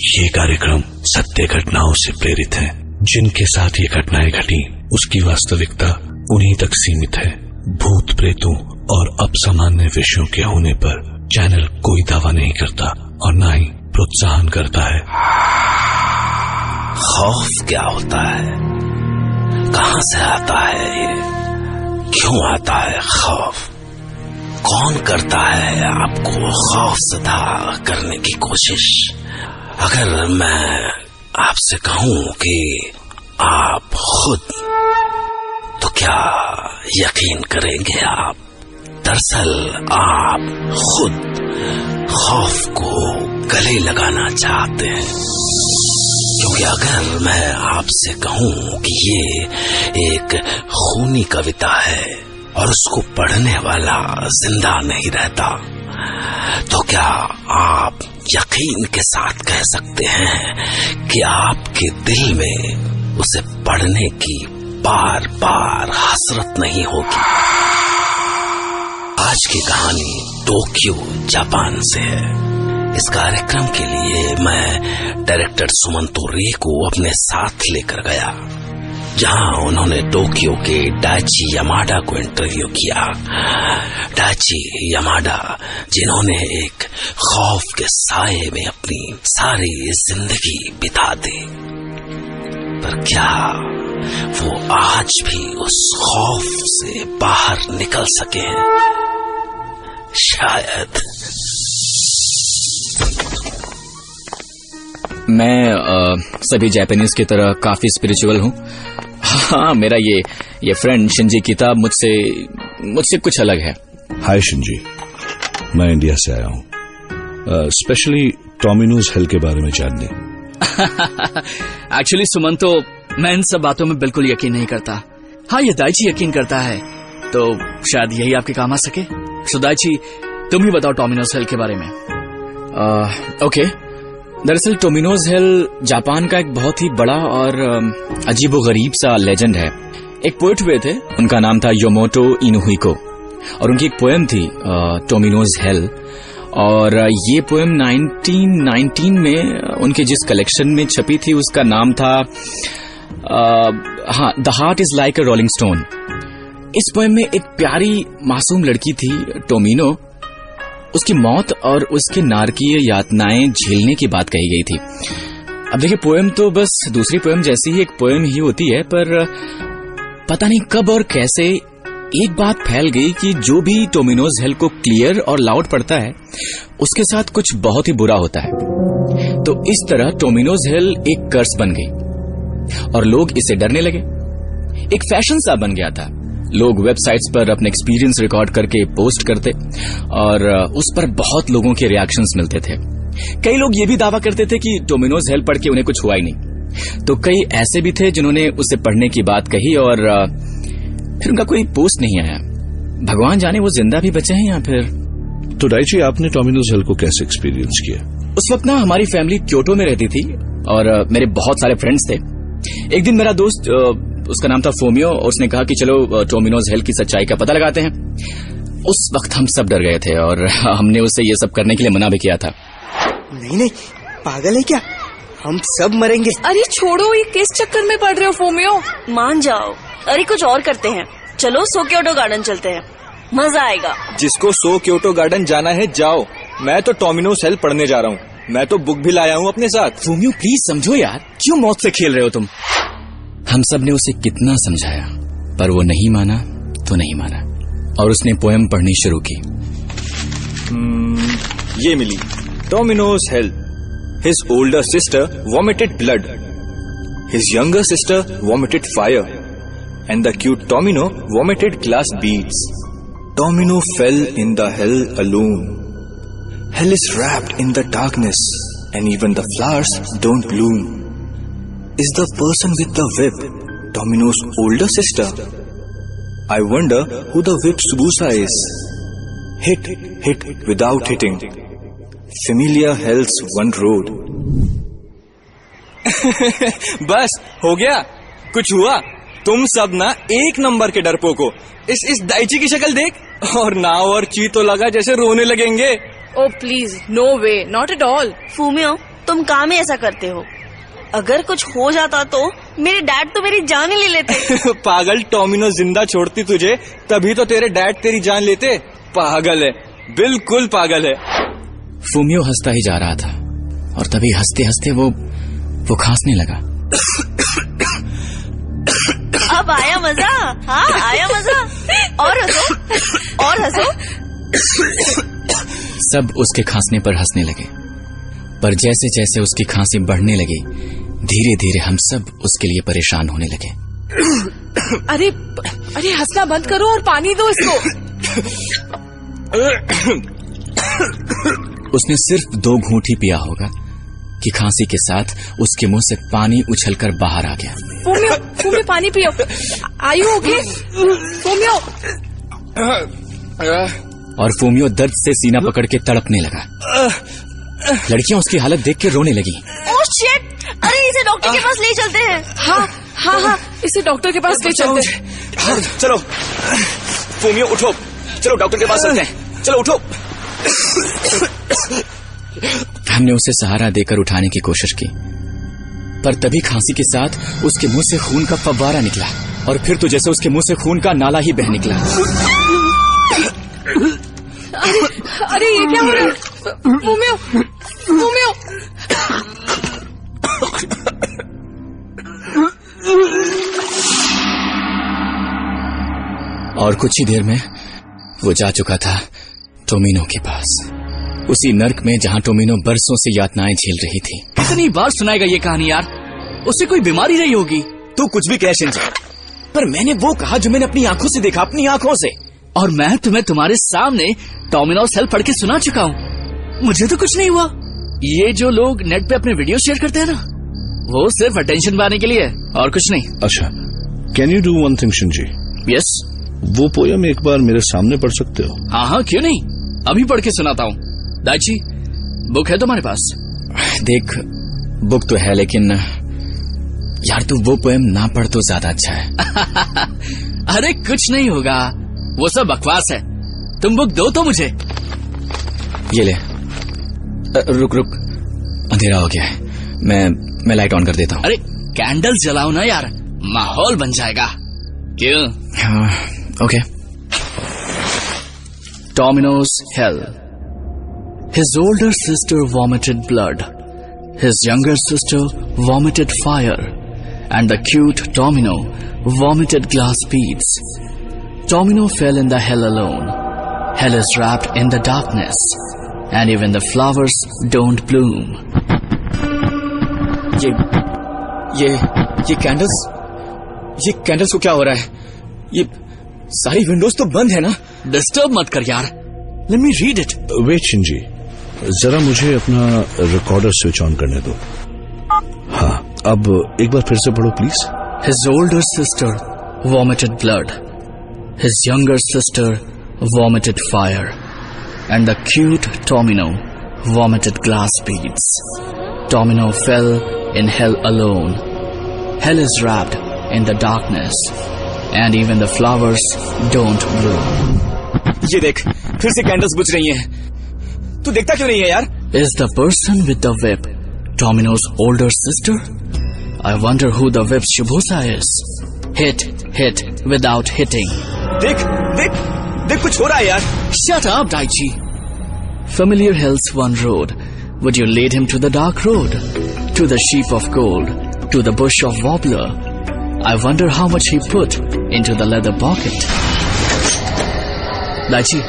ये कार्यक्रम सत्य घटनाओं से प्रेरित है। जिनके साथ ये घटनाएं घटी उसकी वास्तविकता उन्हीं तक सीमित है। भूत प्रेतों और असामान्य विषयों के होने पर चैनल कोई दावा नहीं करता और न ही प्रोत्साहन करता है। खौफ क्या होता है? कहां से आता है ये? क्यों आता है खौफ? कौन करता है आपको खौफ ज़दा करने की कोशिश? अगर मैं आपसे कहूं कि आप खुद, तो क्या यकीन करेंगे आप? दरअसल आप खुद खौफ को गले लगाना चाहते हैं, क्योंकि अगर मैं आपसे कहूं कि ये एक खूनी कविता है और उसको पढ़ने वाला जिंदा नहीं रहता, तो क्या आप यकीन के साथ कह सकते हैं कि आपके दिल में उसे पढ़ने की बार बार हसरत नहीं होगी? आज की कहानी टोक्यो जापान से है। इस कार्यक्रम के लिए मैं डायरेक्टर सुमंतो रे को अपने साथ लेकर गया, जहां उन्होंने टोक्यो के डाइची यामाडा को इंटरव्यू किया। डाइची यामाडा, जिन्होंने एक खौफ के साये में अपनी सारी जिंदगी बिता दी, पर क्या वो आज भी उस खौफ से बाहर निकल सके हैं? शायद। मैं सभी जापानीज की तरह काफी स्पिरिचुअल हूँ। हाँ, मेरा ये फ्रेंड शिंजी किताब मुझसे कुछ अलग है। हाय शिंजी, मैं इंडिया से आया हूँ, स्पेशली टोमिनोज हेल के बारे में जानने। एक्चुअली सुमंतो, मैं इन सब बातों में बिल्कुल यकीन नहीं करता। हाँ, ये दाइची यकीन करता है, तो शायद यही आपके काम आ सके। सो दाइची, तुम ही बताओ टोमिनोज हेल के बारे में। ओके, दरअसल टोमिनोज हेल जापान का एक बहुत ही बड़ा और अजीबोगरीब सा लेजेंड है। एक पोएट हुए थे, उनका नाम था योमोटो इनुहिको, और उनकी एक पोएम थी टोमिनोज हेल। और ये पोएम 1919 में उनके जिस कलेक्शन में छपी थी उसका नाम था the heart is like a rolling stone. इस पोएम में एक प्यारी मासूम लड़की थी टोमिनो, उसकी मौत और उसके नारकीय यातनाएं झेलने की बात कही गई थी। अब देखिए, पोएम तो बस दूसरी पोएम जैसी ही एक पोएम ही होती है, पर पता नहीं कब और कैसे एक बात फैल गई कि जो भी टोमिनोज हेल को क्लियर और लाउड पढ़ता है उसके साथ कुछ बहुत ही बुरा होता है। तो इस तरह टोमिनोज हेल एक कर्स बन गई और लोग इसे डरने लगे। एक फैशन सा बन गया था। लोग वेबसाइट्स पर अपने एक्सपीरियंस रिकॉर्ड करके पोस्ट करते और उस पर बहुत लोगों के रिएक्शंस मिलते थे। कई लोग ये भी दावा करते थे कि टोमिनोज हेल पढ़ के उन्हें कुछ हुआ ही नहीं। तो कई ऐसे भी थे जिन्होंने उसे पढ़ने की बात कही और फिर उनका कोई पोस्ट नहीं आया। भगवान जाने वो जिंदा भी बचे हैं या फिर। तो डाइची, आपने टोमिनोज हेल को कैसे एक्सपीरियंस किया? उस वक्त ना हमारी फैमिली क्योटो में रहती थी और मेरे बहुत सारे फ्रेंड्स थे। एक दिन मेरा दोस्त, उसका नाम था फोमियो, और उसने कहा कि चलो टोमिनोज हेल की सच्चाई का पता लगाते हैं। उस वक्त हम सब डर गए थे और हमने उसे ये सब करने के लिए मना भी किया था। नहीं, पागल है क्या? हम सब मरेंगे। अरे छोड़ो, ये किस चक्कर में पड़ रहे हो फोमियो? मान जाओ। अरे कुछ और करते हैं, चलो सो क्योटो गार्डन चलते हैं, मजा आएगा। जिसको सो क्योटो गार्डन जाना है जाओ, मैं तो टोमिनोज हेल पढ़ने जा रहा हूँ। मैं तो बुक भी लाया हूँ अपने साथ। फोमियो प्लीज समझो यार, क्यों मौत से खेल रहे हो तुम? हम सब ने उसे कितना समझाया, पर वो नहीं माना तो नहीं माना और उसने पोएम पढ़नी शुरू की। ये मिली, Tomino's hello. His older sister vomited blood. His younger sister vomited fire. And the cute Tomino vomited glass beads. Tomino fell in the hell alone. Hell is wrapped in the darkness, and even the flowers don't bloom. Is the person with the whip Tomino's older sister? I wonder who the whip Subusa is. Hit without hitting. Familiar hell's one road. बस हो गया, कुछ हुआ? तुम सब ना एक number के डरपोक हो। इस दाइची की शक्ल देख, और नाव और ची तो लगा जैसे रोने लगेंगे। Oh please, no way, not at all. Fumio, तुम काम ही ऐसा करते हो। अगर कुछ हो जाता तो मेरे डैड तो मेरी जान ही ले लेते। पागल, टोमिनो जिंदा छोड़ती तुझे तभी तो तेरे डैड तेरी जान लेते। पागल है, बिल्कुल पागल है। फूमियो हंसता ही जा रहा था और तभी हंसते हंसते वो खांसने लगा। अब आया मजा? हाँ, आया मजा। और हंसो, और हंसो। सब उसके खांसने पर हंसने लगे, पर जैसे जैसे उसकी खांसी बढ़ने लगी, धीरे धीरे हम सब उसके लिए परेशान होने लगे। अरे अरे हंसना बंद करो और पानी दो इसको। उसने सिर्फ 2 घूंट ही पिया होगा कि खांसी के साथ उसके मुंह से पानी उछलकर बाहर आ गया। फूमियो पानी पियो। आयु ओके फूमियो। और फूमियो दर्द से सीना पकड़ के तड़पने लगा। लड़कियां उसकी हालत देख के रोने लगी। Oh shit! अरे इसे डॉक्टर के पास ले चलते हैं। हाँ हाँ हाँ, इसे डॉक्टर के पास ले चलते हैं। चलो फूमियो उठो, चलो डॉक्टर के पास चलते हैं। चलो उठो। हमने उसे सहारा देकर उठाने की कोशिश की, पर तभी खांसी के साथ उसके मुंह से खून का फव्वारा निकला और फिर तो जैसे उसके मुंह से खून का नाला ही बह निकला। अरे ये क्या हो रहा है? Fumio Fumio. और कुछ ही देर में वो जा चुका था टोमिनो के पास, उसी नर्क में जहां टोमिनो बरसों से यातनाएं झेल रही थी। कितनी बार सुनाएगा ये कहानी यार? उसे कोई बीमारी रही होगी। तू कुछ भी कह शिंजी, पर मैंने वो कहा जो मैंने अपनी आंखों से देखा, अपनी आंखों से। और मैं तुम्हें तुम्हारे सामने टोमिनोस हेल पढ़ के सुना चुका हूँ। मुझे तो कुछ नहीं हुआ। ये जो लोग नेट पे अपने वीडियो शेयर करते हैं ना, वो सिर्फ अटेंशन पाने के लिए है और कुछ नहीं। अच्छा, can you do one thing Shinji? Yes. वो पोयम एक बार मेरे सामने पढ़ सकते हो? हाँ हाँ, क्यों नहीं, अभी पढ़ के सुनाता हूँ। दाची, बुक है तुम्हारे पास? देख, बुक तो है, लेकिन यार तू वो पोएम ना पढ़ तो ज्यादा अच्छा है। अरे कुछ नहीं होगा, वो सब बकवास है। तुम बुक दो तो मुझे। ये ले। रुक रुक, अंधेरा हो गया है, मैं लाइट ऑन कर देता हूँ। अरे कैंडल जलाओ ना यार, माहौल बन जाएगा। क्यों? हाँ, okay. Domino's Hell. His older sister vomited blood. His younger sister vomited fire. And the cute Domino vomited glass beads. Domino fell in the hell alone. Hell is wrapped in the darkness. And even the flowers don't bloom. ये candles को क्या हो रहा है? ये सारी Windows तो बंद है ना? डिस्टर्ब मत कर यार। Let me read it. Wait Shinji, जरा मुझे अपना रिकॉर्डर स्विच ऑन करने दो। हाँ, अब एक बार फिर से पढ़ो please. His older sister vomited blood. His younger sister vomited fire. And the cute Domino vomited glass beads. Domino fell in hell alone. Hell is wrapped in the darkness. And even the flowers don't bloom. ये देख, फिर से candles बुझ रही हैं। तू देखता क्यों नहीं है यार? Is the person with the whip Domino's older sister? I wonder who the whip Shibusa is. Hit without hitting. देख कुछ हो रहा है यार। Shut up, Daichi. Familiar hell's one road. Would you lead him to the dark road? To the sheep of gold? To the bush of wobbler? I wonder how much he put into the leather pocket. Daichi,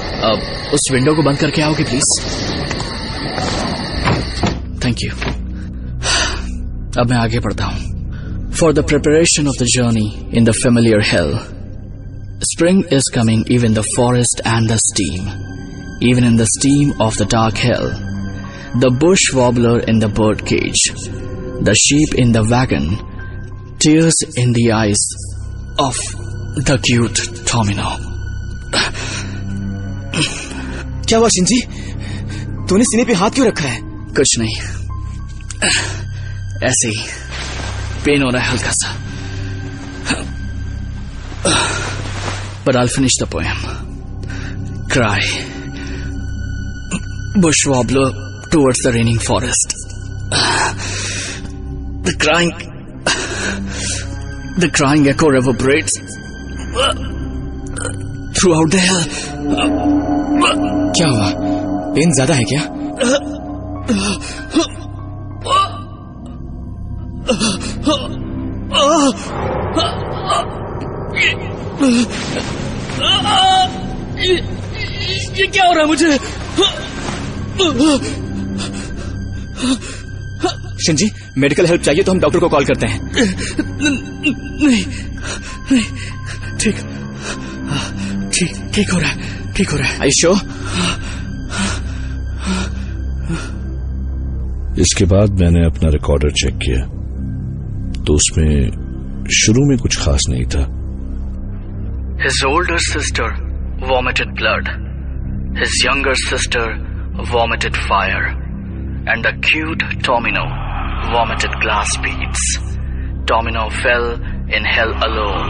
उस window को बंद करके आओगे please? Thank you. अब मैं आगे बढ़ता हूँ। For the preparation of the journey in the familiar hell, spring is coming even the forest and the steam, even in the steam of the dark hell, the bush wobbler in the bird cage, the sheep in the wagon, tears in the eyes of the cute Domino. क्या हुआ Shinji? तूने सीने पे हाथ क्यों रखा है? कुछ नहीं, ऐसे ही पेन हो रहा है हल्का सा। But I'll finish the poem. Cry. Bush wobbler towards the raining forest. The crying echo reverberates throughout the hell. क्या हुआ? पेन ज्यादा है क्या? ये क्या हो रहा है मुझे? शिंजी, मेडिकल हेल्प चाहिए तो हम डॉक्टर को कॉल करते हैं। नहीं, ठीक हो रहा है। Are you sure? इसके बाद मैंने अपना रिकॉर्डर चेक किया तो उसमें शुरू में कुछ खास नहीं था। His older sister vomited blood. His younger sister vomited fire. And the cute Tomino vomited glass beads. Tomino fell in hell alone.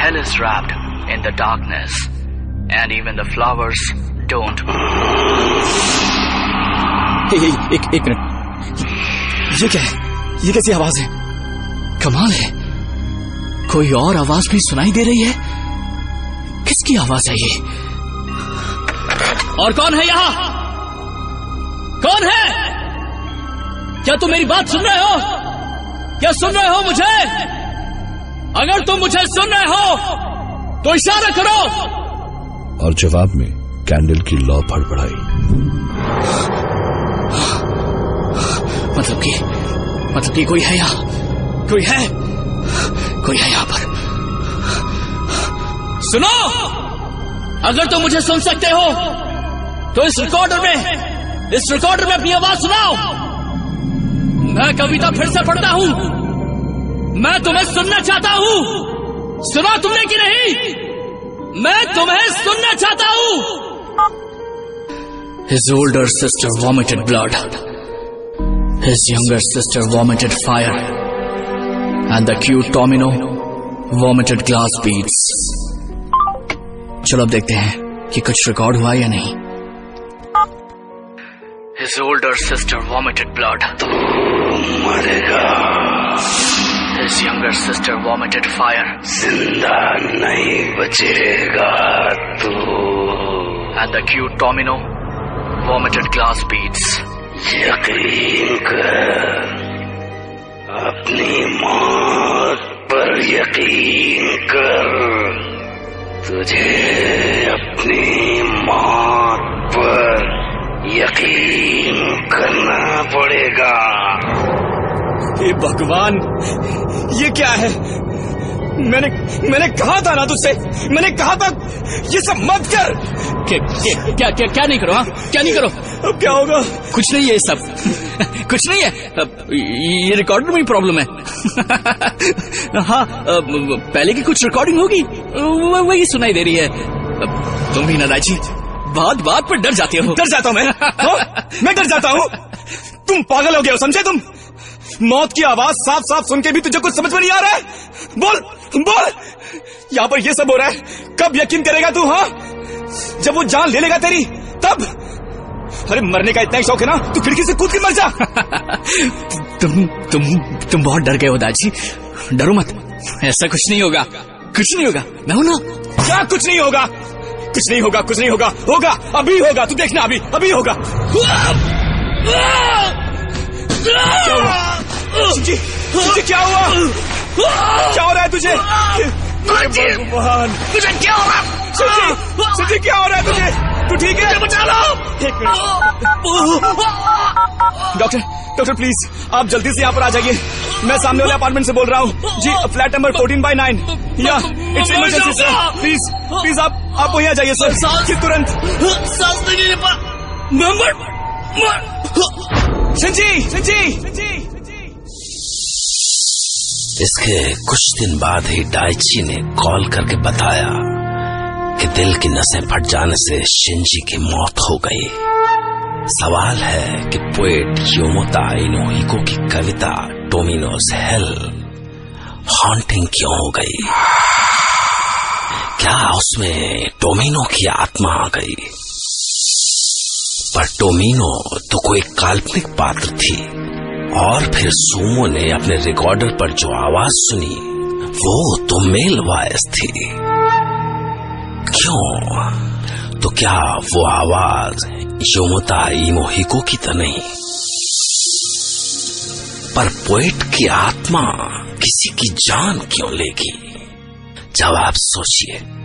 Hell is wrapped in the darkness. And even the flowers don't. एक minute, ये क्या है? ये कैसी आवाज है? कमाल है, कोई और आवाज भी सुनाई दे रही है। किसकी आवाज है ये? और कौन है यहाँ? कौन है? क्या तुम मेरी बात सुन रहे हो? क्या सुन रहे हो मुझे? अगर तुम मुझे सुन रहे हो तो इशारा करो। और जवाब में कैंडल की लौ फड़फड़ाई। मतलब कि कोई है यहाँ? कोई है यहाँ पर? सुनो, अगर तुम मुझे सुन सकते हो तो इस रिकॉर्डर में अपनी आवाज सुनाओ। मैं कविता फिर से पढ़ता हूँ। मैं तुम्हें सुनना चाहता हूँ। सुना तुमने कि नहीं? मैं तुम्हें सुनना चाहता हूँ। His older sister vomited blood. His younger sister vomited fire. And the cute Tomino vomited glass beads. चलो अब देखते हैं कि कुछ रिकॉर्ड हुआ या नहीं। His older sister vomited blood. तू मरेगा। His younger sister vomited fire. जिंदा नहीं बचेगा तू। And the cute Tomino vomited glass beads. यकीन कर, अपनी मौत पर यकीन कर। तुझे अपनी मौत पर यकीन करना पड़ेगा। हे भगवान, ये क्या है? मैंने कहा था ना तुझसे, मैंने कहा था ये सब मत कर। क्या नहीं करो? हाँ, क्या नहीं करो? अब क्या होगा? कुछ नहीं है, ये सब कुछ नहीं है। ये रिकॉर्डर में प्रॉब्लम है। हाँ, पहले की कुछ रिकॉर्डिंग होगी, वही सुनाई दे रही है। तुम भी नाराजी बात पर डर जाते हो। डर जाता हूँ मैं? मैं डर जाता हूँ? तुम पागल हो गए हो, समझे तुम? मौत की आवाज साफ साफ सुन के भी तुझे कुछ समझ में नहीं आ रहा है? बोल यहाँ पर ये सब हो रहा है, कब यकीन करेगा तू? हाँ, जब वो जान ले लेगा तेरी तब। अरे मरने का इतना ही शौक है ना, तू खिड़की से कूद के मर जा। तुम बहुत डर गए हो दाजी। डरो मत, ऐसा कुछ नहीं होगा। मैं हूं ना। क्या कुछ नहीं होगा? होगा, अभी होगा, तू देखना, अभी होगा। क्या हुआ? जी, क्या हुआ? क्या हो रहा है तुझे? भगवान, मुझे क्या हो रहा है? सुजी, क्या हो रहा है तुझे? तू ठीक है? बचा लो। एक मिनट। डॉक्टर प्लीज, आप जल्दी से यहाँ पर आ जाइए। मैं सामने वाले अपार्टमेंट से बोल रहा हूँ जी, फ्लैट नंबर 14/9। या इट्स इमरजेंसी सर, प्लीज आप वहीं आ जाइए सर, तुरंत। सांस नहीं ले पा। संजी। इसके कुछ दिन बाद ही डाइची ने कॉल करके बताया कि दिल की नसें फट जाने से शिंजी की मौत हो गई। सवाल है कि पोएट योमोता इनोहिको की कविता टोमिनोज हेल हॉन्टिंग क्यों हो गई? क्या उसमें टोमिनो की आत्मा आ गई? पर टोमिनो तो कोई काल्पनिक पात्र थी, और फिर सुमो ने अपने रिकॉर्डर पर जो आवाज सुनी वो तो मेल वॉइस थी। क्यों? तो क्या वो आवाज योमोता इमोहिको की तो नहीं? पर पोएट की आत्मा किसी की जान क्यों लेगी? जवाब सोचिए।